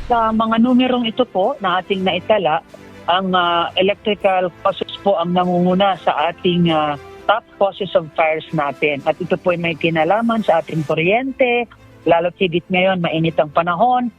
Sa mga numerong ito po na ating naitala, ang electrical causes po ang nangunguna sa ating top causes of fires natin. At ito po ay may kinalaman sa ating kuryente, lalo't higit ngayon mainit ang panahon.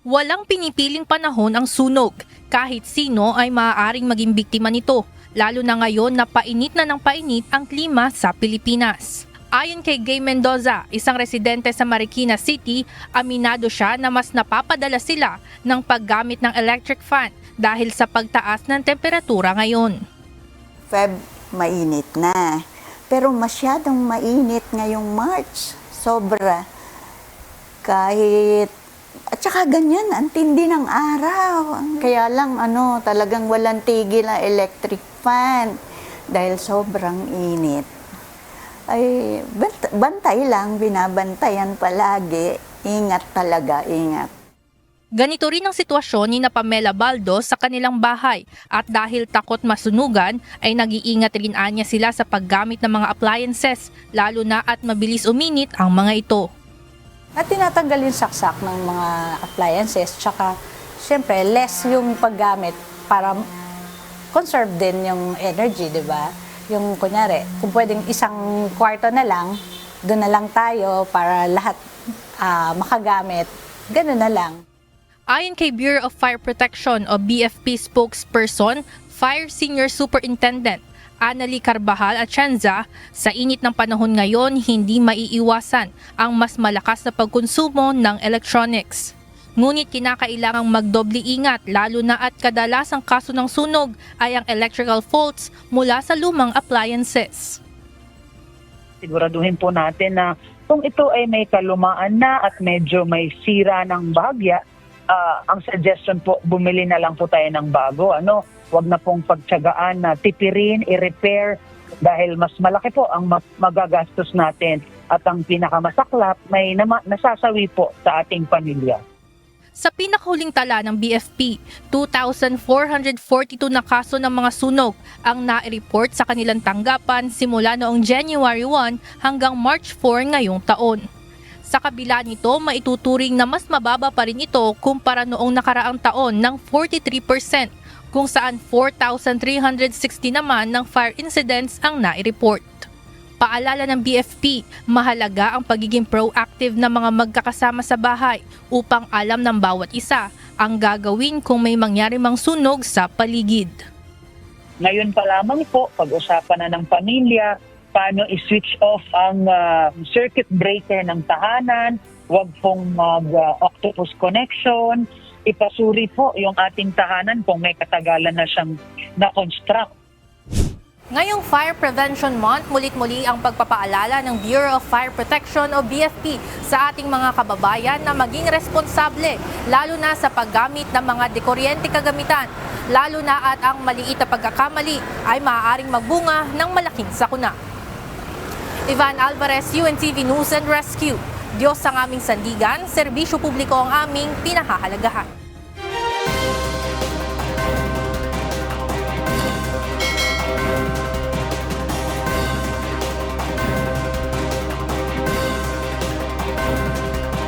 Walang pinipiling panahon ang sunog. Kahit sino ay maaaring maging biktima nito, lalo na ngayon na painit na ng painit ang klima sa Pilipinas. Ayon kay Gay Mendoza, isang residente sa Marikina City, aminado siya na mas napapadala sila ng paggamit ng electric fan dahil sa pagtaas ng temperatura ngayon. Feb, mainit na. Pero masyadong mainit ngayong March. Sobra. At saka ganyan, ang tindi ng araw. Kaya lang, talagang walang tigil ang electric fan dahil sobrang init. Ay, bantay lang, binabantayan palagi. Ingat talaga, ingat. Ganito rin ang sitwasyon ni Pamela Baldo sa kanilang bahay at dahil takot masunugan ay nag-iingat rin anya sila sa paggamit ng mga appliances, lalo na at mabilis uminit ang mga ito. At tinatanggal yung saksak ng mga appliances, tsaka syempre less yung paggamit para conserve din yung energy, di ba? Yung kunyari, kung pwedeng isang kwarto na lang, doon na lang tayo para lahat makagamit, gano'n na lang. Ayon kay Bureau of Fire Protection o BFP spokesperson, Fire Senior Superintendent Annalie Carbajal Atienza, sa init ng panahon ngayon, hindi maiiwasan ang mas malakas na pagkonsumo ng electronics. Ngunit kinakailangang magdoble ingat lalo na at kadalasang kaso ng sunog ay ang electrical faults mula sa lumang appliances. Siguraduhin po natin na kung ito ay may kalumaan na at medyo may sira ng bahagya, ang suggestion po, bumili na lang po tayo ng bago. Huwag na pong pagtiyagaan na tipirin, i-repair dahil mas malaki po ang magagastos natin at ang pinakamasaklap may nasasawi po sa ating pamilya. Sa pinakahuling tala ng BFP, 2,442 na kaso ng mga sunog ang nai-report sa kanilang tanggapan simula noong January 1 hanggang March 4 ngayong taon. Sa kabila nito, maituturing na mas mababa pa rin ito kumpara noong nakaraang taon ng 43%, kung saan 4,360 naman ng fire incidents ang nai-report. Paalala ng BFP, mahalaga ang pagiging proactive ng mga magkakasama sa bahay upang alam ng bawat isa ang gagawin kung may mangyari mang sunog sa paligid. Ngayon pa lamang po, pag-usapan na ng pamilya, paano i-switch off ang circuit breaker ng tahanan, huwag pong mag-octopus connection, ipasuri po yung ating tahanan kung may katagalan na siyang na-construct. Ngayong Fire Prevention Month, mulit-muli ang pagpapaalala ng Bureau of Fire Protection o BFP sa ating mga kababayan na maging responsable, lalo na sa paggamit ng mga dekuryente kagamitan, lalo na at ang maliit na pagkakamali ay maaaring magbunga ng malaking sakuna. Ivan Alvarez, UNTV News and Rescue. Diyos ang aming sandigan, serbisyo publiko ang aming pinahahalagahan.